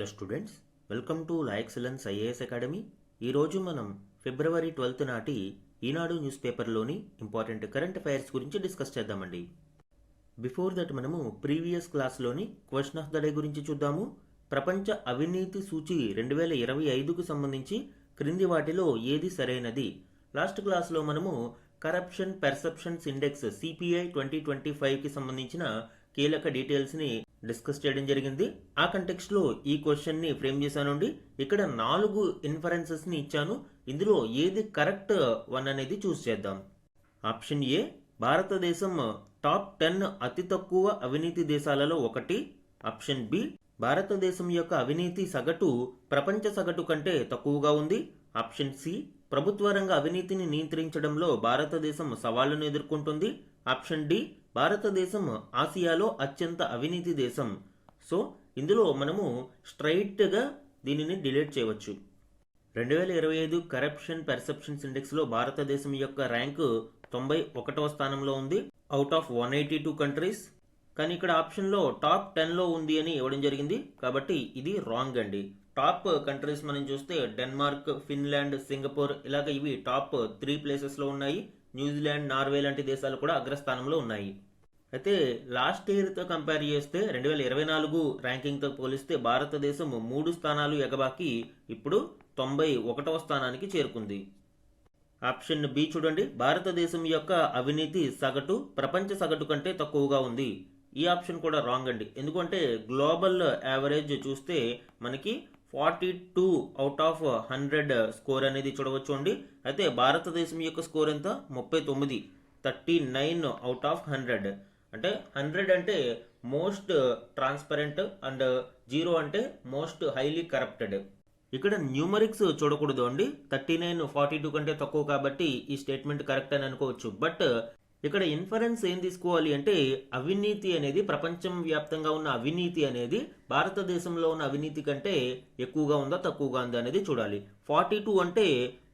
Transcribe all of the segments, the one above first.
Hello students, welcome to la excellence IAS academy. ఈరోజు మనం February 12 నాటి ఈనాడు న్యూస్ పేపర్లోని ఇంపార్టెంట్ కరెంట్ అఫైర్స్ గురించి డిస్కస్ చేద్దామండి. బిఫోర్ దట్ మనము ప్రీవియస్ క్లాస్లోని క్వశ్చన్ ఆఫ్ ద డే గురించి చూద్దాము. ప్రపంచ అవినీతి సూచి 2025కు సంబంధించి క్రింది వాటిలో ఏది సరైనది? లాస్ట్ క్లాస్లో మనము కరప్షన్ పర్సెప్షన్స్ ఇండెక్స్ సిపిఐ 2025కి సంబంధించిన కీలక డీటెయిల్స్ని డిస్కస్ చేయడం జరిగింది. ఆ కంటెక్స్ట్లో ఈ క్వశ్చన్ని ఫ్రేమ్ చేశానండి. ఇక్కడ 4 ఇన్ఫరెన్సెస్ని ఇచ్చాను. ఇందులో ఏది కరెక్ట్ వన్ అనేది చూస్ చేద్దాం. ఆప్షన్ ఏ, భారతదేశం టాప్ 10 అతి తక్కువ అవినీతి దేశాలలో ఒకటి. ఆప్షన్ బి, భారతదేశం యొక్క అవినీతి సగటు ప్రపంచ సగటు కంటే తక్కువగా ఉంది. ఆప్షన్ సి, ప్రభుత్వ రంగ అవినీతిని నియంత్రించడంలో భారతదేశం సవాళ్లను ఎదుర్కొంటుంది. ఆప్షన్ డి, భారతదేశం ఆసియాలో అత్యంత అవినీతి దేశం. సో ఇందులో మనము స్ట్రైట్గా దీనిని డిలీట్ చేయవచ్చు. 2025 కరప్షన్ పర్సెప్షన్స్ ఇండెక్స్లో భారతదేశం యొక్క ర్యాంకు 91వ స్థానంలో ఉంది అవుట్ ఆఫ్ 182 కంట్రీస్. కానీ ఇక్కడ ఆప్షన్లో టాప్ 10లో ఉంది అని ఇవ్వడం జరిగింది, కాబట్టి ఇది రాంగ్ అండి. టాప్ కంట్రీస్ మనం చూస్తే డెన్మార్క్, ఫిన్లాండ్, సింగపూర్ ఇలాగ ఇవి టాప్ 3 ప్లేసెస్లో ఉన్నాయి. న్యూజిలాండ్, నార్వే లాంటి దేశాలు కూడా అగ్రస్థానంలో ఉన్నాయి. అయితే లాస్ట్ ఇయర్తో కంపేర్ చేస్తే 2024 ర్యాంకింగ్తో పోలిస్తే భారతదేశం 3 స్థానాలు ఎగబాకి ఇప్పుడు 91వ స్థానానికి చేరుకుంది. ఆప్షన్ బి చూడండి, భారతదేశం యొక్క అవినీతి సగటు ప్రపంచ సగటు కంటే తక్కువగా ఉంది. ఈ ఆప్షన్ కూడా రాంగ్ అండి. ఎందుకంటే గ్లోబల్ యావరేజ్ చూస్తే మనకి 42 అవుట్ ఆఫ్ 100 స్కోర్ అనేది చూడవచ్చు అండి. అయితే భారతదేశం యొక్క స్కోర్ ఎంత? 39 అవుట్ ఆఫ్ 100. అంటే 100 అంటే మోస్ట్ ట్రాన్స్పరెంట్ అండ్ 0 అంటే మోస్ట్ హైలీ కరప్టెడ్. ఇక్కడ న్యూమరిక్స్ చూడకూడదు అండి. 39 42 కంటే తక్కువ కాబట్టి ఈ స్టేట్మెంట్ కరెక్ట్ అని అనుకోవచ్చు. బట్ ఇక్కడ ఇన్ఫరెన్స్ ఏం తీసుకోవాలి అంటే అవినీతి అనేది ప్రపంచం వ్యాప్తంగా ఉన్న అవినీతి అనేది భారతదేశంలో ఉన్న అవినీతి కంటే ఎక్కువగా ఉందా తక్కువగా ఉందా అనేది చూడాలి. 42 అంటే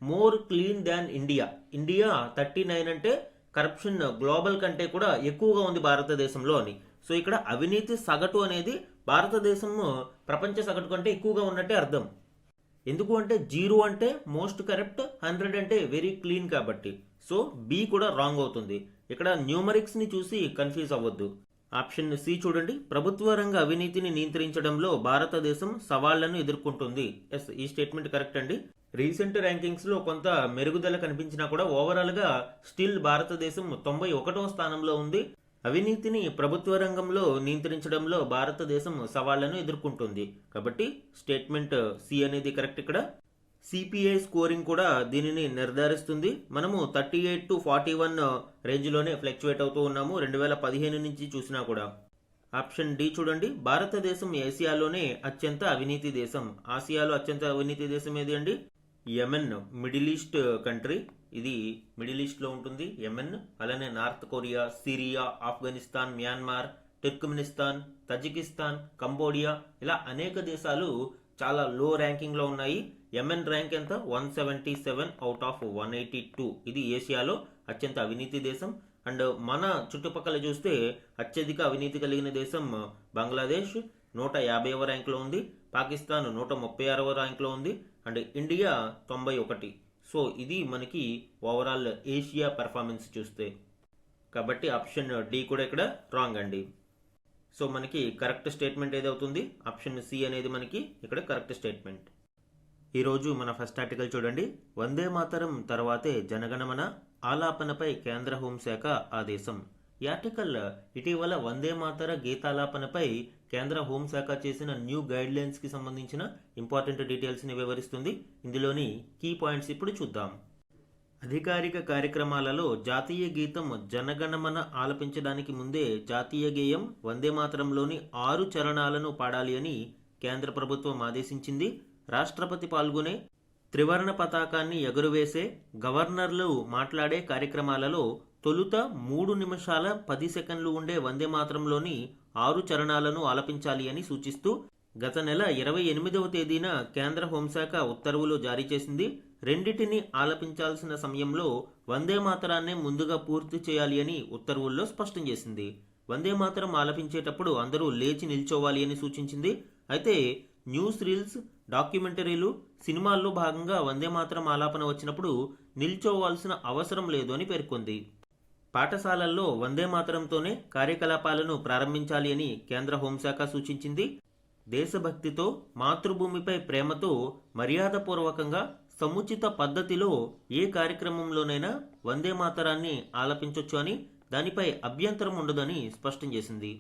మోర్ క్లీన్ దాన్ ఇండియా. ఇండియా 39 అంటే కరప్షన్ గ్లోబల్ కంటే కూడా ఎక్కువగా ఉంది భారతదేశంలో అని. సో ఇక్కడ అవినీతి సగటు అనేది భారతదేశం ప్రపంచ సగటు కంటే ఎక్కువగా ఉన్నట్టే అర్థం. ఎందుకు అంటే 0 అంటే మోస్ట్ కరప్ట్, 100 అంటే వెరీ క్లీన్ కాబట్టి. సో బి కూడా రాంగ్ అవుతుంది. ఇక్కడ న్యూమరిక్స్ ని చూసి కన్ఫ్యూజ్ అవ్వద్దు. ఆప్షన్ సి చూడండి, ప్రభుత్వ రంగ అవినీతిని నియంత్రించడంలో భారతదేశం సవాళ్లను ఎదుర్కొంటుంది. ఎస్, ఈ స్టేట్మెంట్ కరెక్ట్ అండి. రీసెంట్ ర్యాంకింగ్స్ లో కొంత మెరుగుదల కనిపించినా కూడా ఓవరాల్ గా స్టిల్ భారతదేశం 91వ స్థానంలో ఉంది. అవినీతిని ప్రభుత్వ రంగంలో నియంత్రించడంలో భారతదేశం సవాళ్లను ఎదుర్కొంటుంది. కాబట్టి స్టేట్మెంట్ సి అనేది కరెక్ట్. ఇక్కడ సిపిఐ స్కోరింగ్ కూడా దీనిని నిర్ధారిస్తుంది. మనము 38 to 41 రేంజ్లోనే ఫ్లక్చువేట్ అవుతూ ఉన్నాము 2015 నుంచి చూసినా కూడా. ఆప్షన్ డి చూడండి, భారతదేశం ఆసియాలోనే అత్యంత అవినీతి దేశం. ఆసియాలో అత్యంత అవినీతి దేశం ఏది అండి? Yemen, middle east country. ఇది మిడిల్ ఈస్ట్లో ఉంటుంది యెమెన్. అలానే North Korea, Syria, Afghanistan, Myanmar, Turkmenistan, Tajikistan, Cambodia ఇలా అనేక దేశాలు చాలా లో ర్యాంకింగ్లో ఉన్నాయి. యెమెన్ ర్యాంక్ ఎంత? 177 అవుట్ ఆఫ్ 182. ఇది ఏషియాలో అత్యంత అవినీతి దేశం. అండ్ మన చుట్టుపక్కల చూస్తే అత్యధిక అవినీతి కలిగిన దేశం బంగ్లాదేశ్ 150వ ర్యాంక్లో ఉంది. పాకిస్తాన్ 136వ ర్యాంక్లో ఉంది. And India 91. సో ఇది మనకి ఓవరాల్ ఏషియా పెర్ఫార్మెన్స్ చూస్తే. కాబట్టి ఆప్షన్ డి కూడా ఇక్కడ రాంగ్ అండి. సో మనకి కరెక్ట్ స్టేట్మెంట్ ఏదవుతుంది? ఆప్షన్ సి అనేది మనకి ఇక్కడ కరెక్ట్ స్టేట్మెంట్. ఈరోజు మన ఫస్ట్ ఆర్టికల్ చూడండి, వందే మాతరం తర్వాతే జనగణమన ఆలాపనపై కేంద్ర హోంశాఖ ఆదేశం. ఈ ఆర్టికల్ ఇటీవల వందే మాతర గీతాలాపనపై కేంద్ర హోంశాఖ చేసిన న్యూ గైడ్ లైన్స్ కి సంబంధించిన ఇంపార్టెంట్ డీటెయిల్స్ ని వివరిస్తుంది. ఇందులోని కీ పాయింట్స్ ఇప్పుడు చూద్దాం. అధికారిక కార్యక్రమాలలో జాతీయ గీతం జనగణమన ఆలపించడానికి ముందే జాతీయ గేయం వందే మాతరంలోని 6 చరణాలను పాడాలి అని కేంద్ర ప్రభుత్వం ఆదేశించింది. రాష్ట్రపతి పాల్గొనే, త్రివర్ణ పతాకాన్ని ఎగురవేసే, గవర్నర్లు మాట్లాడే కార్యక్రమాలలో తొలుత 3 నిమిషాల 10 సెకండ్లు ఉండే వందే మాతరంలోని 6 చరణాలను ఆలపించాలి అని సూచిస్తూ గత నెల 28వ తేదీన కేంద్ర హోంశాఖ ఉత్తర్వులు జారీ చేసింది. రెండిటిని ఆలపించాల్సిన సమయంలో వందే మాతరాన్నే ముందుగా పూర్తి చేయాలి అని ఉత్తర్వుల్లో స్పష్టం చేసింది. వందే మాతరం ఆలపించేటప్పుడు అందరూ లేచి నిల్చోవాలి అని సూచించింది. అయితే న్యూస్ రీల్స్, డాక్యుమెంటరీలు, సినిమాల్లో భాగంగా వందే మాతరం ఆలాపన వచ్చినప్పుడు నిల్చోవాల్సిన అవసరం లేదు అని పేర్కొంది. పాఠశాలల్లో వందే మాతరంతోనే కార్యకలాపాలను ప్రారంభించాలి అని కేంద్ర హోంశాఖ సూచించింది. దేశభక్తితో, మాతృభూమిపై ప్రేమతో మర్యాదపూర్వకంగా సముచిత పద్ధతిలో ఏ కార్యక్రమంలోనైనా వందే మాతరాన్ని ఆలపించొచ్చు అని, దానిపై అభ్యంతరం ఉండదని స్పష్టం చేసింది.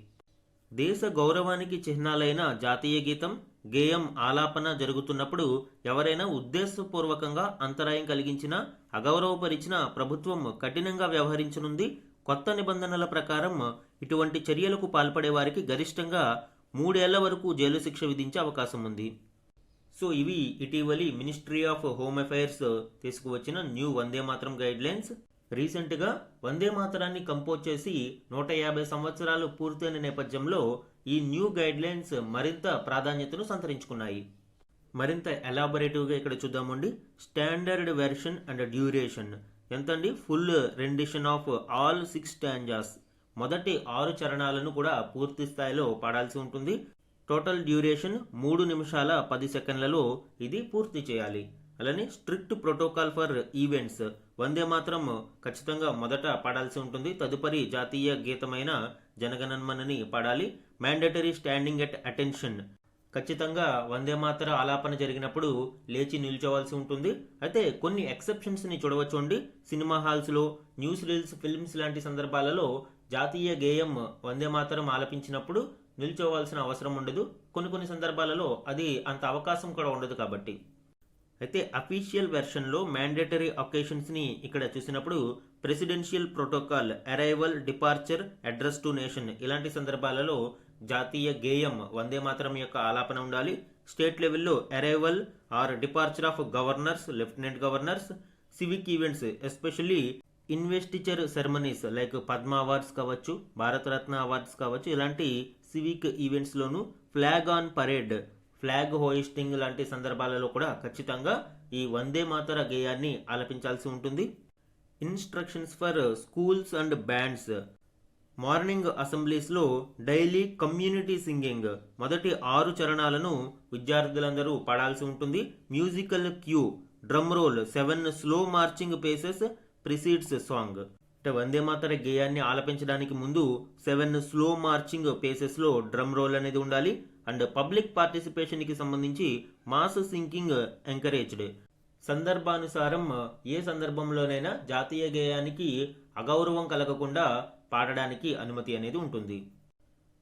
దేశ గౌరవానికి చిహ్నాలైన జాతీయ గీతం, గేయం ఆలాపన జరుగుతున్నప్పుడు ఎవరైనా ఉద్దేశపూర్వకంగా అంతరాయం కలిగించినా, అగౌరవపరిచినా ప్రభుత్వం కఠినంగా వ్యవహరించనుంది. కొత్త నిబంధనల ప్రకారం ఇటువంటి చర్యలకు పాల్పడే వారికి గరిష్టంగా 3 ఏళ్ల వరకు జైలు శిక్ష విధించే అవకాశం ఉంది. సో ఇవి ఇటీవలి మినిస్ట్రీ ఆఫ్ హోమ్ అఫైర్స్ తీసుకువచ్చిన new Vande Mataram guide lines. రీసెంట్గా వందే మాతరాన్ని కంపోజ్ చేసి 150 సంవత్సరాలు పూర్తయిన నేపథ్యంలో ఈ న్యూ గైడ్ లైన్స్ మరింత ప్రాధాన్యతను సంతరించుకున్నాయి. మరింత ఎలాబొరేటివ్గా ఇక్కడ చూద్దామండి. స్టాండర్డ్ వెర్షన్ అండ్ డ్యూరేషన్ ఎంతండి? Full rendition of all 6 stanzas. మొదటి 6 చరణాలను కూడా పూర్తి స్థాయిలో పాడాల్సి ఉంటుంది. టోటల్ డ్యూరేషన్ 3 నిమిషాల 10 సెకండ్లలో ఇది పూర్తి చేయాలి. అలానే స్ట్రిక్ట్ ప్రోటోకాల్ ఫర్ ఈవెంట్స్. వందే మాత్రం ఖచ్చితంగా మొదట పాడాల్సి ఉంటుంది. తదుపరి జాతీయ గీతమైన జనగణమనని పాడాలి. Mandatory standing at attention. ఖచ్చితంగా వందే మాతర ఆలాపన జరిగినప్పుడు లేచి నిల్చోవాల్సి ఉంటుంది. అయితే కొన్ని ఎక్సెప్షన్స్ని చూడవచ్చు. సినిమా హాల్స్లో, న్యూస్ రీల్స్, ఫిల్మ్స్ లాంటి సందర్భాలలో జాతీయ గేయం వందే మాతరం ఆలపించినప్పుడు నిల్చోవాల్సిన అవసరం ఉండదు. కొన్ని సందర్భాలలో అది అంత అవకాశం కూడా ఉండదు కాబట్టి. అయితే అఫీషియల్ వెర్షన్లో మ్యాండేటరీ అకేషన్స్ని ఇక్కడ చూసినప్పుడు presidential protocol, arrival, departure, address to nation ఇలాంటి సందర్భాలలో జాతీయ గేయం వందే మాతరం యొక్క ఆలాపన ఉండాలి. స్టేట్ లెవెల్లో arrival are departure of governors, lieutenant governors, civic events especially investiture ceremonies like Padma awards కావచ్చు, భారతరత్న అవార్డ్స్ కావచ్చు, ఇలాంటి civic ఈవెంట్స్లోను flag on parade, flag hoisting లాంటి సందర్భాలలో కూడా ఖచ్చితంగా ఈ వందే మాతర గేయాన్ని ఆలపించాల్సి ఉంటుంది. Instructions for schools and bands. Morning అసెంబ్లీస్లో డైలీ కమ్యూనిటీ సింగింగ్ మొదటి 6 చరణాలను విద్యార్థులందరూ పాడాల్సి ఉంటుంది. Musical cue, drum roll, 7 slow marching paces precedes song. అంటే వందే మాతర గేయాన్ని ఆలపించడానికి ముందు 7 స్లో మార్చింగ్ పేసెస్లో డ్రమ్ రోల్ అనేది ఉండాలి. అండ్ పబ్లిక్ పార్టిసిపేషన్కి సంబంధించి మాస్ సింకింగ్ ఎంకరేజ్డ్. సందర్భానుసారం ఏ సందర్భంలోనైనా జాతీయ గేయానికి అగౌరవం కలగకుండా పాడడానికి అనుమతి అనేది ఉంటుంది.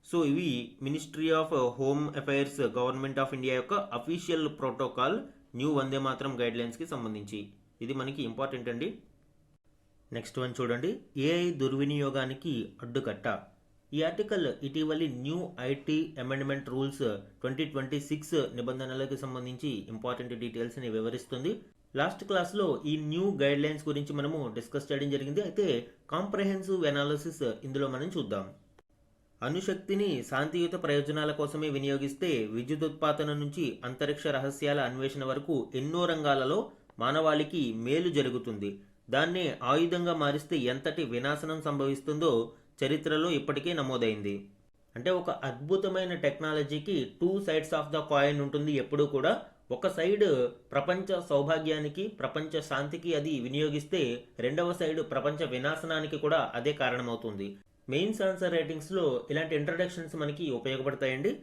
సో ఇవి ministry of home affairs, government of India యొక్క official protocol new Vande Mataram guide లైన్స్కి సంబంధించి. ఇది మనకి ఇంపార్టెంట్ అండి. నెక్స్ట్ వన్ చూడండి, ఏఐ దుర్వినియోగానికి అడ్డుకట్ట. ఈ ఆర్టికల్ ఇటీవలి న్యూ ఐటీ అమెండ్మెంట్ రూల్స్ 2026 నిబంధనలకు సంబంధించి ఇంపార్టెంట్ డీటెయిల్స్ని వివరిస్తుంది. లాస్ట్ క్లాస్లో ఈ న్యూ గైడ్ లైన్స్ గురించి మనము డిస్కస్ చేయడం జరిగింది. అయితే కాంప్రహెన్సివ్ అనాలిసిస్ ఇందులో మనం చూద్దాం. అణుశక్తిని శాంతియుత ప్రయోజనాల కోసమే వినియోగిస్తే విద్యుత్ ఉత్పాదన నుంచి అంతరిక్ష రహస్యాల అన్వేషణ వరకు ఎన్నో రంగాలలో మానవాళికి మేలు జరుగుతుంది. దాన్నే ఆయుధంగా మారిస్తే ఎంతటి వినాశనం సంభవిస్తుందో చరిత్రలో ఇప్పటికే నమోదైంది. అంటే ఒక అద్భుతమైన టెక్నాలజీకి 2 సైడ్స్ ఆఫ్ ద కాయిన్ ఉంటుంది ఎప్పుడూ కూడా. ఒక సైడ్ ప్రపంచ సౌభాగ్యానికి, ప్రపంచ శాంతికి అది వినియోగిస్తే రెండవ సైడ్ ప్రపంచ వినాశనానికి కూడా అదే కారణమవుతుంది. మెయిన్స్ ఆన్సర్ రైటింగ్స్లో ఇలాంటి ఇంట్రడక్షన్స్ మనకి ఉపయోగపడతాయండి.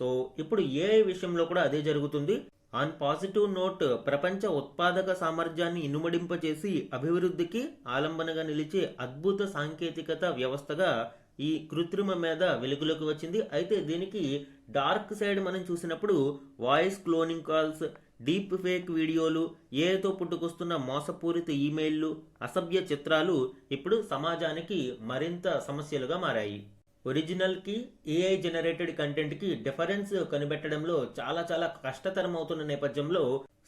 సో ఇప్పుడు ఏఐ విషయంలో కూడా అదే జరుగుతుంది. ఆన్ పాజిటివ్ నోట్, ప్రపంచ ఉత్పాదక సామర్థ్యాన్ని ఇనుమడింపచేసి అభివృద్ధికి ఆలంబనగా నిలిచే అద్భుత సాంకేతికత వ్యవస్థగా ఈ కృత్రిమ మేధ వెలుగులోకి వచ్చింది. అయితే దీనికి డార్క్ సైడ్ మనం చూసినప్పుడు voice cloning calls, deep fake వీడియోలు, ఏఐతో పుట్టుకొస్తున్న మోసపూరిత ఈమెయిల్లు, అసభ్య చిత్రాలు ఇప్పుడు సమాజానికి మరింత సమస్యలుగా మారాయి. ఒరిజినల్కి ఏఐ జనరేటెడ్ కంటెంట్కి డిఫరెన్స్ కనిపెట్టడంలో చాలా కష్టతరం అవుతున్న నేపథ్యంలో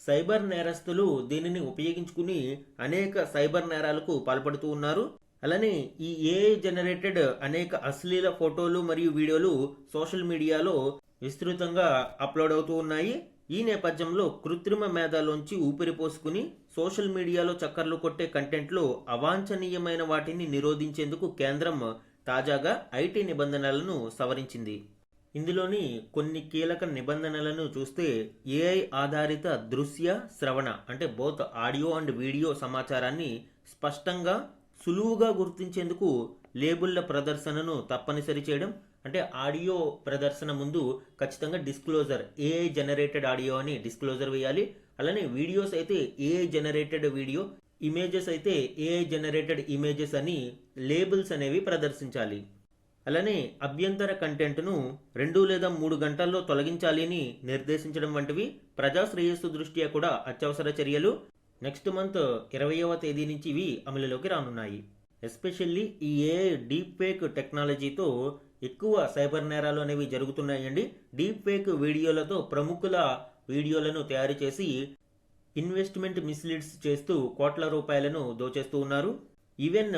సైబర్ నేరస్తులు దీనిని ఉపయోగించుకుని అనేక సైబర్ నేరాలకు పాల్పడుతూ ఉన్నారు. అలానే ఈ ఏఐ జనరేటెడ్ అనేక అశ్లీల ఫోటోలు మరియు వీడియోలు సోషల్ మీడియాలో విస్తృతంగా అప్లోడ్ అవుతూ ఉన్నాయి. ఈ నేపథ్యంలో కృత్రిమ మేధలోంచి ఊపిరి పోసుకుని సోషల్ మీడియాలో చక్కర్లు కొట్టే కంటెంట్లో అవాంఛనీయమైన వాటిని నిరోధించేందుకు కేంద్రం తాజాగా ఐటీ నిబంధనలను సవరించింది. ఇందులోని కొన్ని కీలక నిబంధనలను చూస్తే ఏఐ ఆధారిత దృశ్య శ్రవణ అంటే బోత్ ఆడియో అండ్ వీడియో సమాచారాన్ని స్పష్టంగా సులువుగా గుర్తించేందుకు లేబుళ్ల ప్రదర్శనను తప్పనిసరి చేయడం. అంటే ఆడియో ప్రదర్శన ముందు ఖచ్చితంగా డిస్క్లోజర్ ఏఐ జనరేటెడ్ ఆడియో అని డిస్క్లోజర్ వేయాలి. అలానే వీడియోస్ అయితే ఏఐ జనరేటెడ్ వీడియో, ఇమేజెస్ అయితే ఏఐ జనరేటెడ్ ఇమేజెస్ అని లేబుల్స్ అనేవి ప్రదర్శించాలి. అలానే అభ్యంతర కంటెంట్ను 2 లేదా 3 గంటల్లో తొలగించాలి అని నిర్దేశించడం వంటివి ప్రజా శ్రేయస్సు దృష్ట్యా కూడా అత్యవసర చర్యలు. నెక్స్ట్ మంత్ 20వ తేదీ నుంచి ఇవి అమలులోకి రానున్నాయి. ఎస్పెషల్లీ ఈ ఏఐ డీప్ ఫేక్ టెక్నాలజీతో ఎక్కువ సైబర్ నేరాలు అనేవి జరుగుతున్నాయండి. డీప్ ఫేక్ వీడియోలతో ప్రముఖుల వీడియోలను తయారు చేసి ఇన్వెస్ట్మెంట్ మిస్లీడ్స్ చేస్తూ కోట్ల రూపాయలను దోచేస్తూ ఉన్నారు. Even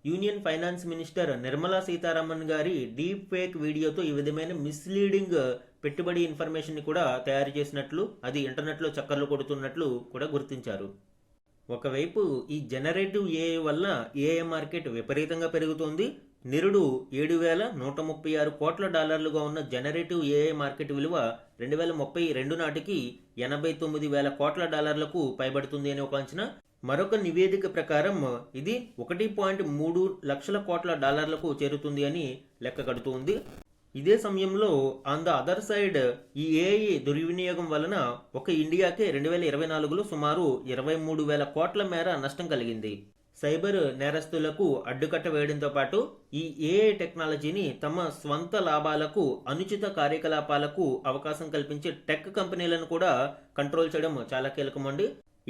union finance minister Nirmala Sitharaman గారి డీప్ ఫేక్ వీడియోతో ఈ విధమైన మిస్లీడింగ్ పెట్టుబడి ఇన్ఫర్మేషన్ ని కూడా తయారు చేసినట్లు, అది ఇంటర్నెట్లో చక్కర్లు కొడుతున్నట్లు కూడా గుర్తించారు. ఒకవైపు ఈ జనరేటివ్ ఏఐ వల్ల ఏఐ మార్కెట్ విపరీతంగా పెరుగుతోంది. నిరుడు $7,136 కోట్ల ఉన్న జనరేటివ్ ఏఐ మార్కెట్ విలువ 2032 నాటికి $89,000 కోట్ల పైబడుతుంది అని ఒక అంచనా. మరొక నివేదిక ప్రకారం ఇది 1.3 లక్షల కోట్ల చేరుతుంది అని లెక్క కడుతుంది. ఇదే సమయంలో ఆన్ ద అదర్ సైడ్ ఈ ఏఐ దుర్వినియోగం వలన ఒక ఇండియాకే 2024లో సుమారు 23,000 కోట్ల మేర నష్టం కలిగింది. సైబర్ నేరస్తులకు అడ్డుకట్ట వేయడంతో పాటు ఈ ఏఐ టెక్నాలజీని తమ స్వంత లాభాలకు, అనుచిత కార్యకలాపాలకు అవకాశం కల్పించే టెక్ కంపెనీలను కూడా కంట్రోల్ చేయడం చాలా కీలకమండి.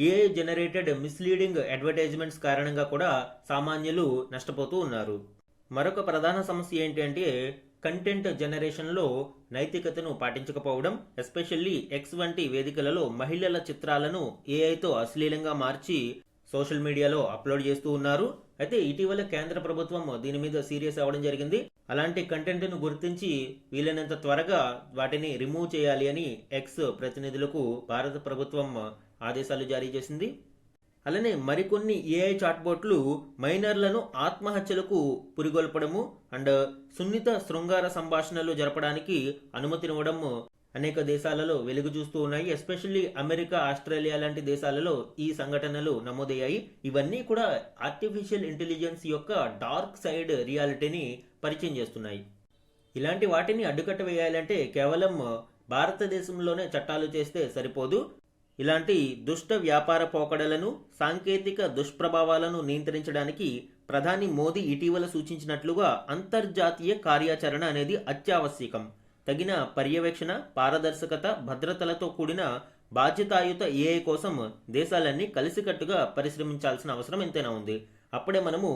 ఏఐ జనరేటెడ్ మిస్లీడింగ్ అడ్వర్టైజ్మెంట్స్ కారణంగా కూడా సామాన్యులు నష్టపోతూ ఉన్నారు. మరొక ప్రధాన సమస్య ఏంటంటే కంటెంట్ జనరేషన్లో నైతికతను పాటించకపోవడం. ఎస్పెషల్లీ ఎక్స్ వంటి వేదికలలో మహిళల చిత్రాలను ఏఐతో అశ్లీలంగా మార్చి సోషల్ మీడియాలో అప్లోడ్ చేస్తూ ఉన్నారు. అయితే ఇటీవల కేంద్ర ప్రభుత్వం దీని మీద సీరియస్ అవ్వడం జరిగింది. అలాంటి కంటెంట్ను గుర్తించి వీలైనంత త్వరగా వాటిని రిమూవ్ చేయాలి అని ఎక్స్ ప్రతినిధులకు భారత ప్రభుత్వం ఆదేశాలు జారీ చేసింది. అలానే మరికొన్ని ఏఐ చాట్బోట్లు మైనర్లను ఆత్మహత్యలకు పురిగొల్పడము అండ్ సున్నిత శృంగార సంభాషణలు జరపడానికి అనుమతినివ్వడం అనేక దేశాలలో వెలుగు చూస్తూ ఉన్నాయి. ఎస్పెషల్లీ అమెరికా, ఆస్ట్రేలియా లాంటి దేశాలలో ఈ సంఘటనలు నమోదయ్యాయి. ఇవన్నీ కూడా ఆర్టిఫిషియల్ ఇంటెలిజెన్స్ యొక్క డార్క్ సైడ్ రియాలిటీని పరిచయం చేస్తున్నాయి. ఇలాంటి వాటిని అడ్డుకట్ట వేయాలంటే కేవలం భారతదేశంలోనే చట్టాలు చేస్తే సరిపోదు. ఇలాంటి దుష్ట వ్యాపార పోకడలను, సాంకేతిక దుష్ప్రభావాలను నియంత్రించడానికి ప్రధాని మోదీ ఇటీవల సూచించినట్లుగా అంతర్జాతీయ కార్యాచరణ అనేది అత్యావశ్యకం. తగిన పర్యవేక్షణ, పారదర్శకత, భద్రతలతో కూడిన బాధ్యతాయుత ఏఐ కోసం దేశాలన్నీ కలిసికట్టుగా పరిశ్రమించాల్సిన అవసరం ఎంతైనా ఉంది. అప్పుడే మనము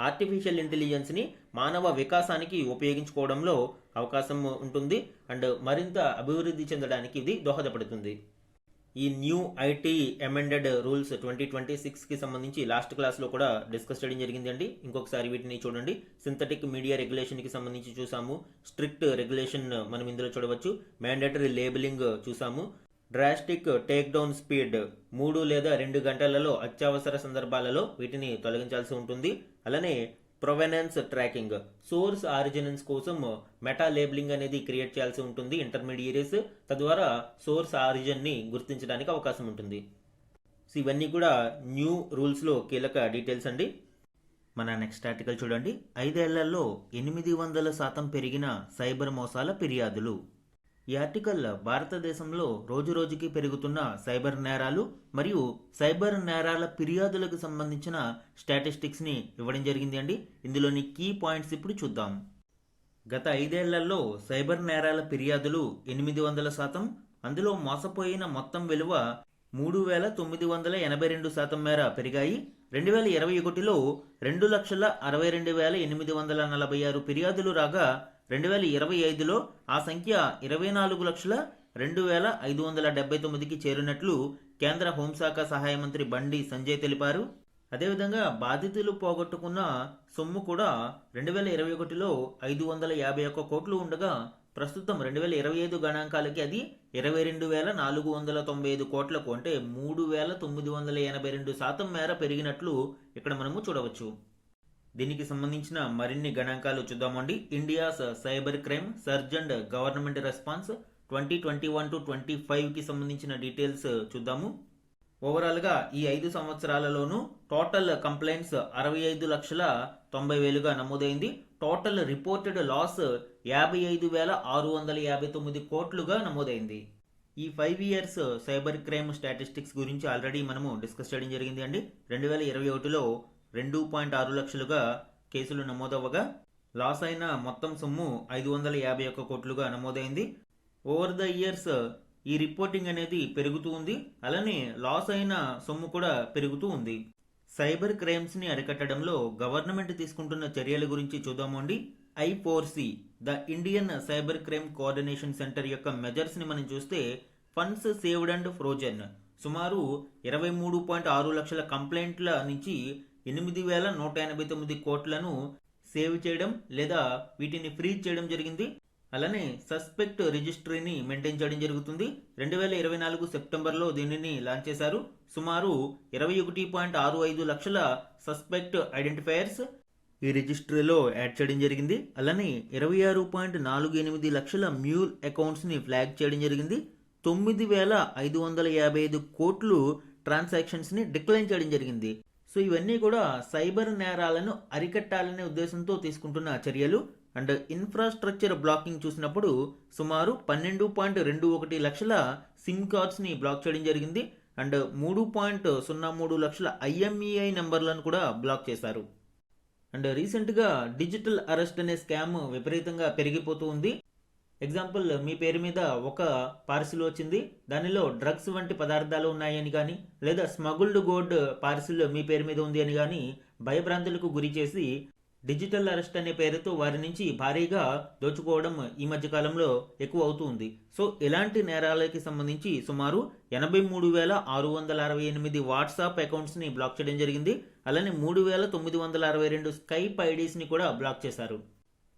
ఆర్టిఫిషియల్ ఇంటెలిజెన్స్ని మానవ వికాసానికి ఉపయోగించుకోవడంలో అవకాశం ఉంటుంది అండ్ మరింత అభివృద్ధి చెందడానికి ఇది దోహదపడుతుంది. ఈ న్యూ ఐటీ అమెండెడ్ రూల్స్ 2026కి సంబంధించి లాస్ట్ క్లాస్లో కూడా డిస్కస్ చేయడం జరిగిందండి. ఇంకొకసారి వీటిని చూడండి. సింథటిక్ మీడియా రెగ్యులేషన్కి సంబంధించి చూసాము. స్ట్రిక్ట్ రెగ్యులేషన్ మనం ఇందులో చూడవచ్చు. మ్యాండేటరీ లేబులింగ్ చూసాము. డ్రాస్టిక్ టేక్ డౌన్ స్పీడ్ 3 లేదా 2 గంటలలో అత్యవసర సందర్భాలలో వీటిని తొలగించాల్సి ఉంటుంది. అలానే ప్రొవెనెన్స్ ట్రాకింగ్, సోర్స్ ఆరిజినెన్స్ కోసం మెటా లేబులింగ్ అనేది క్రియేట్ చేయాల్సి ఉంటుంది ఇంటర్మీడియరీస్. తద్వారా సోర్స్ ఆరిజిన్ ని గుర్తించడానికి అవకాశం ఉంటుంది. సో ఇవన్నీ కూడా న్యూ రూల్స్లో కీలక డీటెయిల్స్ అండి. మన నెక్స్ట్ ఆర్టికల్ చూడండి. 5 ఏళ్లలో 800% పెరిగిన సైబర్ మోసాల ఫిర్యాదులు. ఈ ఆర్టికల్ భారతదేశంలో రోజురోజుకి పెరుగుతున్న సైబర్ నేరాలు మరియు సైబర్ నేరాల ఫిర్యాదులకు సంబంధించిన స్టాటిస్టిక్స్ని ఇవ్వడం జరిగింది అండి. ఇందులోని కీ పాయింట్స్ ఇప్పుడు చూద్దాం. గత 5 ఏళ్లలో సైబర్ నేరాల ఫిర్యాదులు 800%, అందులో మోసపోయిన మొత్తం విలువ 3,982% మేర పెరిగాయి. 2021లో 2,62,846 ఫిర్యాదులు రాగా 2025లో ఆ సంఖ్య 24,02,579కి చేరినట్లు కేంద్ర హోంశాఖ సహాయ మంత్రి బండి సంజయ్ తెలిపారు. అదేవిధంగా బాధితులు పోగొట్టుకున్న సొమ్ము కూడా 2021లో 551 కోట్లు ఉండగా ప్రస్తుతం 2025 గణాంకాలకి అది 22,495 కోట్లకు, అంటే 3,982% మేర పెరిగినట్లు ఇక్కడ మనము చూడవచ్చు. దీనికి సంబంధించిన మరిన్ని గణాంకాలు చూద్దామండి. India's cyber crime surge and government response 2021 to 25కి సంబంధించిన డీటెయిల్స్ చూద్దాము. ఓవరాల్గా ఈ 5 సంవత్సరాలలోనూ టోటల్ కంప్లైంట్స్ 65,90,000గా నమోదైంది. టోటల్ రిపోర్టెడ్ లాస్ 55,659 కోట్లుగా నమోదైంది. ఈ 5 ఇయర్స్ సైబర్ క్రైమ్ స్టాటిస్టిక్స్ గురించి ఆల్రెడీ మనము డిస్కస్ చేయడం జరిగింది అండి. 2021లో 2.6 లక్షలుగా కేసులు నమోదవ్వగా లాస్ అయిన మొత్తం సొమ్ము 551 కోట్లుగా నమోదైంది. ఓవర్ ద ఇయర్స్ ఈ రిపోర్టింగ్ అనేది పెరుగుతూ ఉంది, అలానే లాస్ అయిన సొమ్ము కూడా పెరుగుతూ ఉంది. సైబర్ క్రైమ్స్ని అరికట్టడంలో గవర్నమెంట్ తీసుకుంటున్న చర్యల గురించి చూద్దాము అండి. I4C the Indian cyber crime coordination centre యొక్క మెజర్స్ని మనం చూస్తే ఫండ్స్ సేవ్డ్ అండ్ ఫ్రోజన్ సుమారు 23.6 లక్షల కంప్లైంట్ల నుంచి 8,189 కోట్లను సేవ్ చేయడం లేదా వీటిని ఫ్రీజ్ చేయడం జరిగింది. అలానే సస్పెక్ట్ రిజిస్ట్రీని మెయింటైన్ చేయడం జరుగుతుంది. 2024 సెప్టెంబర్లో దీనిని లాంచ్ చేశారు. సుమారు 21.65 లక్షల సస్పెక్ట్ ఐడెంటిఫైయర్స్ ఈ రిజిస్ట్రీలో యాడ్ చేయడం జరిగింది. అలానే 26.48 లక్షల మ్యూల్ అకౌంట్స్ని ఫ్లాగ్ చేయడం జరిగింది. 9,555 కోట్లు ట్రాన్సాక్షన్స్ని డిక్లైన్ చేయడం జరిగింది. సో ఇవన్నీ కూడా సైబర్ నేరాలను అరికట్టాలనే ఉద్దేశంతో తీసుకుంటున్న చర్యలు. అండ్ ఇన్ఫ్రాస్ట్రక్చర్ బ్లాకింగ్ చూసినప్పుడు సుమారు 12.21 లక్షల సిమ్ కార్డ్స్ని బ్లాక్ చేయడం జరిగింది. అండ్ 3.03 లక్షల IMEI నెంబర్లను కూడా బ్లాక్ చేశారు. అండ్ రీసెంట్గా డిజిటల్ అరెస్ట్ అనే స్కామ్ విపరీతంగా పెరిగిపోతూ ఉంది. ఎగ్జాంపుల్, మీ పేరు మీద ఒక పార్సిల్ వచ్చింది, దానిలో డ్రగ్స్ వంటి పదార్థాలు ఉన్నాయని కానీ లేదా స్మగుల్డ్ గోల్డ్ పార్సిల్ మీ పేరు మీద ఉంది అని కానీ భయభ్రాంతులకు గురి చేసి డిజిటల్ అరెస్ట్ అనే పేరుతో వారి నుంచి భారీగా దోచుకోవడం ఈ మధ్య కాలంలో ఎక్కువ అవుతూ ఉంది. సో ఇలాంటి నేరాలకి సంబంధించి సుమారు 83,668 వాట్సాప్ అకౌంట్స్ని బ్లాక్ చేయడం జరిగింది. అలానే 3,962 స్కైప్ ఐడీస్ని కూడా బ్లాక్ చేశారు.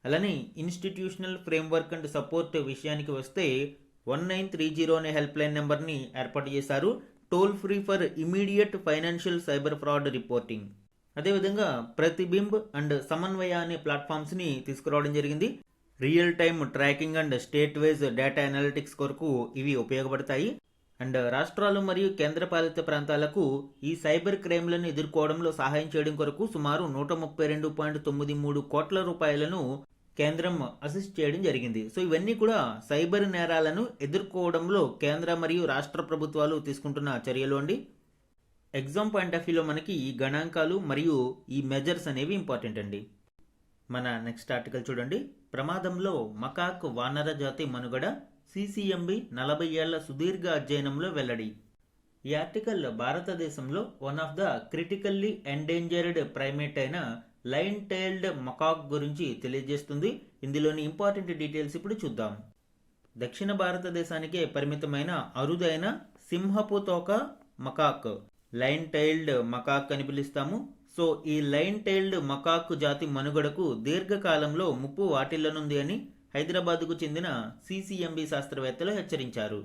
అలానే ఇన్స్టిట్యూషనల్ ఫ్రేమ్వర్క్ అండ్ సపోర్ట్ విషయానికి వస్తే 1930 అనే హెల్ప్ లైన్ నెంబర్ని ఏర్పాటు చేశారు. Toll free for immediate financial cyber fraud reporting. అదేవిధంగా ప్రతిబింబ్ అండ్ సమన్వయ అనే ప్లాట్ఫామ్స్ని తీసుకురావడం జరిగింది. Real time tracking and state wise data analytics కొరకు ఇవి ఉపయోగపడతాయి. అండ్ రాష్ట్రాలు మరియు కేంద్రపాలిత ప్రాంతాలకు ఈ సైబర్ క్రైమ్లను ఎదుర్కోవడంలో సహాయం చేయడం కొరకు సుమారు 132.93 కోట్ల రూపాయలను కేంద్రం అసిస్ట్ చేయడం జరిగింది. సో ఇవన్నీ కూడా సైబర్ నేరాలను ఎదుర్కోవడంలో కేంద్ర మరియు రాష్ట్ర ప్రభుత్వాలు తీసుకుంటున్న చర్యలు అండి. ఎగ్జామ్ పాయింట్ ఆఫ్ వ్యూలో మనకి ఈ గణాంకాలు మరియు ఈ మెజర్స్ అనేవి ఇంపార్టెంట్ అండి. మన నెక్స్ట్ ఆర్టికల్ చూడండి. ప్రమాదంలో మకాక్ వానర జాతి మనుగడ CCMB 40 ఏళ్ల సుదీర్ఘ అధ్యయనంలో వెల్లడి. ఈ ఆర్టికల్ భారతదేశంలో one of the critically endangered primate అయిన లైన్ టైల్డ్ మకాక్ గురించి తెలియజేస్తుంది. ఇందులోని ఇంపార్టెంట్ డీటెయిల్స్ ఇప్పుడు చూద్దాం. దక్షిణ భారతదేశానికే పరిమితమైన అరుదైన సింహపు తోక మకాక్ లైన్ టైల్డ్ మకాక్ అని పిలుస్తాము. సో ఈ లైన్ టైల్డ్ మకాక్ జాతి మనుగడకు దీర్ఘకాలంలో ముప్పు వాటిల్లనుంది అని హైదరాబాద్కు చెందిన CCMB శాస్త్రవేత్తలు హెచ్చరించారు.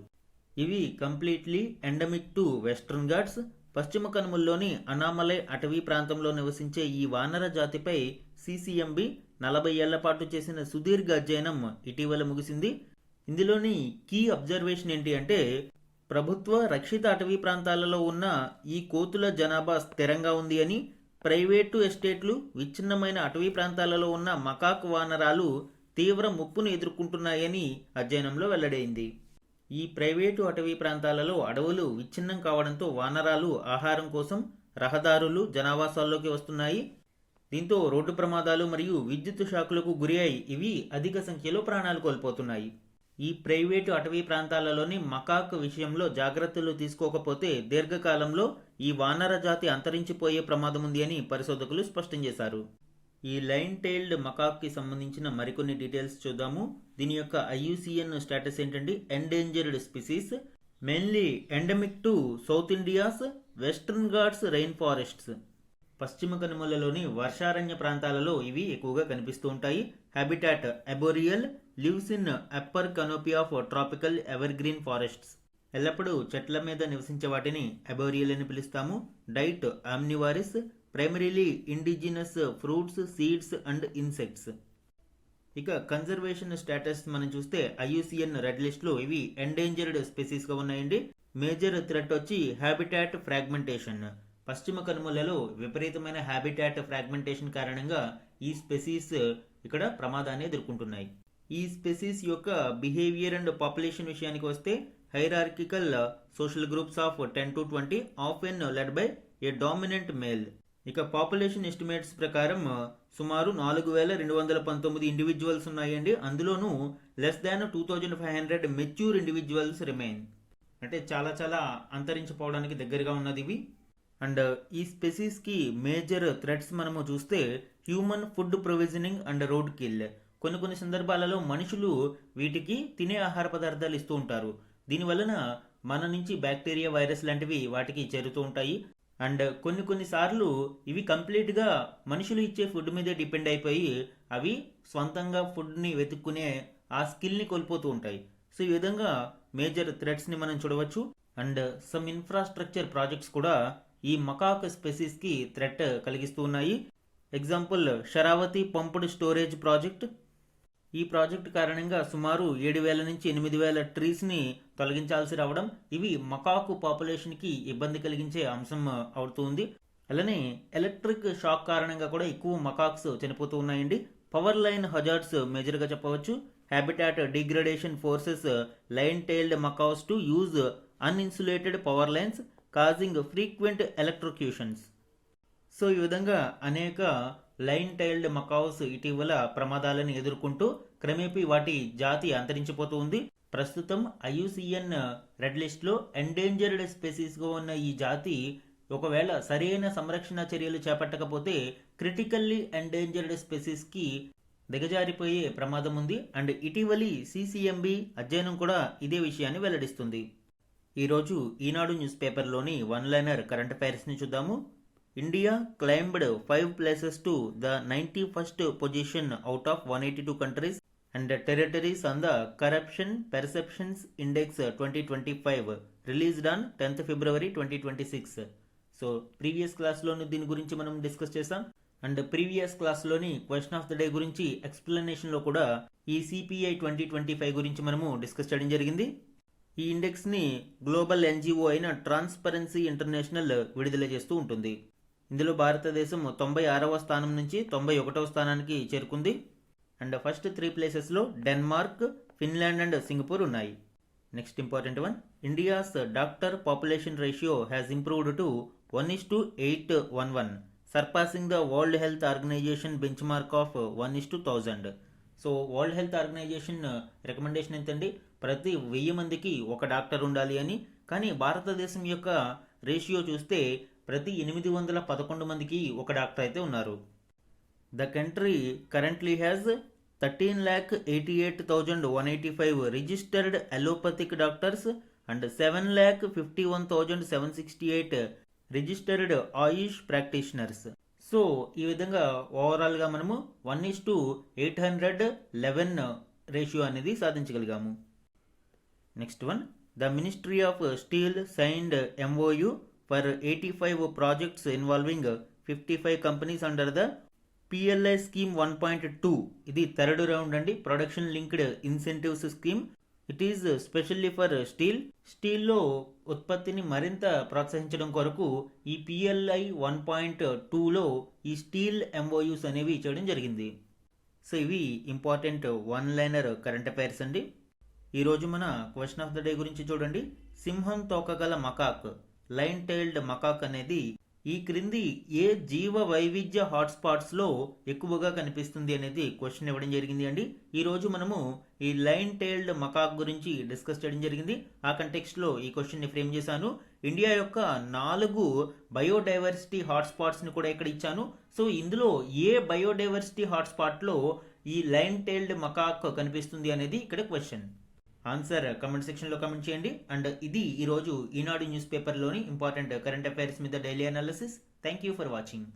ఇవి completely endemic to western Ghats పశ్చిమ కనుమల్లోని అనామలై అటవీ ప్రాంతంలో నివసించే ఈ వానర జాతిపై CCMB 40 ఏళ్ల పాటు చేసిన సుదీర్ఘ అధ్యయనం ఇటీవల ముగిసింది. ఇందులోని కీ అబ్జర్వేషన్ ఏంటి అంటే, ప్రభుత్వ రక్షిత అటవీ ప్రాంతాలలో ఉన్న ఈ కోతుల జనాభా స్థిరంగా ఉంది అని, ప్రైవేటు ఎస్టేట్లు, విచ్ఛిన్నమైన అటవీ ప్రాంతాలలో ఉన్న మకాక్ వానరాలు తీవ్ర ముప్పును ఎదుర్కొంటున్నాయని అధ్యయనంలో వెల్లడైంది. ఈ ప్రైవేటు అటవీ ప్రాంతాలలో అడవులు విచ్ఛిన్నం కావడంతో వానరాలు ఆహారం కోసం రహదారులు జనావాసాల్లోకి వస్తున్నాయి. దీంతో రోడ్డు ప్రమాదాలు మరియు విద్యుత్ షాకులకు గురి అయి ఇవి అధిక సంఖ్యలో ప్రాణాలు కోల్పోతున్నాయి. ఈ ప్రైవేటు అటవీ ప్రాంతాలలోని మకాక్ విషయంలో జాగ్రత్తలు తీసుకోకపోతే దీర్ఘకాలంలో ఈ వానర జాతి అంతరించిపోయే ప్రమాదం ఉంది అని పరిశోధకులు స్పష్టం చేశారు. ఈ లైన్ టైల్డ్ మకాక్కి సంబంధించిన మరికొన్ని డీటెయిల్స్ చూద్దాము. దీని యొక్క IUCN స్టేటస్ ఏంటంటే endangered species, mainly endemic to South India's Western Ghats rain forests. పశ్చిమ కనుమలలోని వర్షారణ్య ప్రాంతాలలో ఇవి ఎక్కువగా కనిపిస్తూ ఉంటాయి. Habitat arboreal, lives in upper canopy of tropical evergreen forests. ఎల్లప్పుడూ చెట్ల మీద నివసించే వాటిని అబోరియల్ అని పిలుస్తాము. Diet omnivorous, primarily indigenous fruits, seeds and insects. ఇక కన్జర్వేషన్ స్టేటస్ మనం చూస్తే IUCN రెడ్ లిస్ట్లో ఇవి ఎండేంజర్డ్ స్పెసీస్గా ఉన్నాయండి. మేజర్ థ్రెట్ వచ్చి హ్యాబిటాట్ ఫ్రాగ్మెంటేషన్. పశ్చిమ కనుమలలో విపరీతమైన హ్యాబిటాట్ ఫ్రాగ్మెంటేషన్ కారణంగా ఈ స్పెసీస్ ఇక్కడ ప్రమాదాన్ని ఎదుర్కొంటున్నాయి. ఈ స్పెసీస్ యొక్క బిహేవియర్ అండ్ పాపులేషన్ విషయానికి వస్తే hierarchical social groups of 10 to 20 often led by a dominant male. ఇక పాపులేషన్ ఎస్టిమేట్స్ ప్రకారం సుమారు 4219 ఇండివిజువల్స్ ఉన్నాయండి. అందులోనూ less than 2500 mature individuals remain. అంటే చాలా అంతరించిపోవడానికి దగ్గరగా ఉన్నది ఇవి. అండ్ ఈ స్పెసీస్కి మేజర్ థ్రెట్స్ మనము చూస్తే human food provisioning and road kill. కొన్ని సందర్భాలలో మనుషులు వీటికి తినే ఆహార పదార్థాలు ఇస్తూ ఉంటారు. దీనివలన మన నుంచి బ్యాక్టీరియా, వైరస్ లాంటివి వాటికి చేరుతూ ఉంటాయి. అండ్ కొన్నిసార్లు ఇవి కంప్లీట్గా మనుషులు ఇచ్చే ఫుడ్ మీదే డిపెండ్ అయిపోయి అవి స్వంతంగా ఫుడ్ని వెతుక్కునే ఆ స్కిల్ని కోల్పోతూ ఉంటాయి. సో ఈ విధంగా మేజర్ థ్రెట్స్ని మనం చూడవచ్చు. అండ్ సమ్ ఇన్ఫ్రాస్ట్రక్చర్ ప్రాజెక్ట్స్ కూడా ఈ మకాక్ స్పెసీస్కి థ్రెట్ కలిగిస్తూ ఉన్నాయి. Example Sharavathi pumped storage project. ఈ ప్రాజెక్ట్ కారణంగా సుమారు 7,000 నుంచి 8,000 ట్రీస్ని తొలగించాల్సి రావడం ఇవి మకాకు పాపులేషన్కి ఇబ్బంది కలిగించే అంశం అవుతుంది. అలానే ఎలక్ట్రిక్ షాక్ కారణంగా కూడా ఎక్కువ మకాక్స్ చనిపోతూ ఉన్నాయండి. పవర్ లైన్ హజార్డ్స్ మేజర్గా చెప్పవచ్చు. Habitat degradation forces lion tailed macaques to use uninsulated power lines causing frequent electrocutions. So ఈ విధంగా అనేక లైన్ టైల్డ్ మకావ్స్ ఇటీవల ప్రమాదాలను ఎదుర్కొంటూ క్రమేపీ వాటి జాతి అంతరించిపోతూ ఉంది. ప్రస్తుతం IUCN రెడ్ లిస్ట్లో ఎండేంజర్డ్ స్పెసీస్గా ఉన్న ఈ జాతి ఒకవేళ సరైన సంరక్షణ చర్యలు చేపట్టకపోతే క్రిటికల్లీ ఎండేంజర్డ్ స్పెసీస్కి దిగజారిపోయే ప్రమాదం ఉంది. అండ్ ఇటీవలి CCMB అధ్యయనం కూడా ఇదే విషయాన్ని వెల్లడిస్తుంది. ఈరోజు ఈనాడు న్యూస్ పేపర్లోని వన్ లైనర్ కరెంట్ అఫైర్స్ని చూద్దాము. India climbed 5 places to the 91st position out of 182 countries and territories on the Corruption Perceptions Index 2025 released on 10th February 2026. So previous క్లాస్లోని దీని గురించి మనం డిస్కస్ చేసాం. అండ్ ప్రీవియస్ క్లాస్లోని క్వశ్చన్ ఆఫ్ ద డే గురించి ఎక్స్ప్లెనేషన్లో కూడా ఈ CPI 2025 గురించి మనము డిస్కస్ చేయడం జరిగింది. ఈ ఇండెక్స్ని గ్లోబల్ NGO అయిన ట్రాన్స్పరెన్సీ ఇంటర్నేషనల్ విడుదల చేస్తూ ఉంటుంది. ఇందులో భారతదేశం 96వ స్థానం నుంచి 91వ స్థానానికి చేరుకుంది. అండ్ ఫస్ట్ 3 ప్లేసెస్లో డెన్మార్క్, ఫిన్లాండ్ అండ్ సింగపూర్ ఉన్నాయి. Next important one, India's doctor population ratio has improved to 1:811 surpassing the World Health Organization benchmark of 1:1000. So World Health Organization recommendation ఏంటండి, ప్రతి 1000 మందికి ఒక డాక్టర్ ఉండాలి అని. కానీ భారతదేశం యొక్క రేషియో చూస్తే ప్రతి 811 మందికి ఒక డాక్టర్ అయితే ఉన్నారు. The country currently has 13,88,185 registered allopathic doctors and 7,51,768 registered AYUSH practitioners. So ఈ విధంగా ఓవరాల్గా మనము 1:811 రేషియో అనేది సాధించగలిగాము. Next one, the ministry of steel signed MOU for 85 projects involving 55 companies under the PLI scheme 1.2. ఇది థర్డ్ రౌండ్ అండి, production linked incentives scheme. It is specially for స్టీల్లో ఉత్పత్తిని మరింత ప్రోత్సహించడం కొరకు ఈ PLI 1.2లో ఈ స్టీల్ MOUs అనేవి చేయడం జరిగింది. సో ఇవి important one liner current affairs అండి. ఈరోజు మన క్వశ్చన్ ఆఫ్ ద డే గురించి చూడండి. సింహం తోకగల మకాక్, లైన్ టైల్డ్ మకాక్ అనేది ఈ క్రింది ఏ జీవ వైవిధ్య హాట్స్పాట్స్లో ఎక్కువగా కనిపిస్తుంది అనేది క్వశ్చన్ ఇవ్వడం జరిగింది అండి. ఈరోజు మనము ఈ లైన్ టైల్డ్ మకాక్ గురించి డిస్కస్ చేయడం జరిగింది. ఆ కంటెక్స్ట్లో ఈ క్వశ్చన్ని ఫ్రేమ్ చేశాను. ఇండియా యొక్క 4 బయోడైవర్సిటీ హాట్స్పాట్స్ని కూడా ఇక్కడ ఇచ్చాను. సో ఇందులో ఏ బయోడైవర్సిటీ హాట్స్పాట్లో ఈ లైన్ టైల్డ్ మకాక్ కనిపిస్తుంది అనేది ఇక్కడ క్వశ్చన్. ఆన్సర్ కమెంట్ సెక్షన్లో కమెంట్ చేయండి. అండ్ ఇది ఈరోజు ఈనాడు న్యూస్ పేపర్లోని ఇంపార్టెంట్ కరెంట్ అఫైర్స్ మీద daily analysis. Thank you for watching.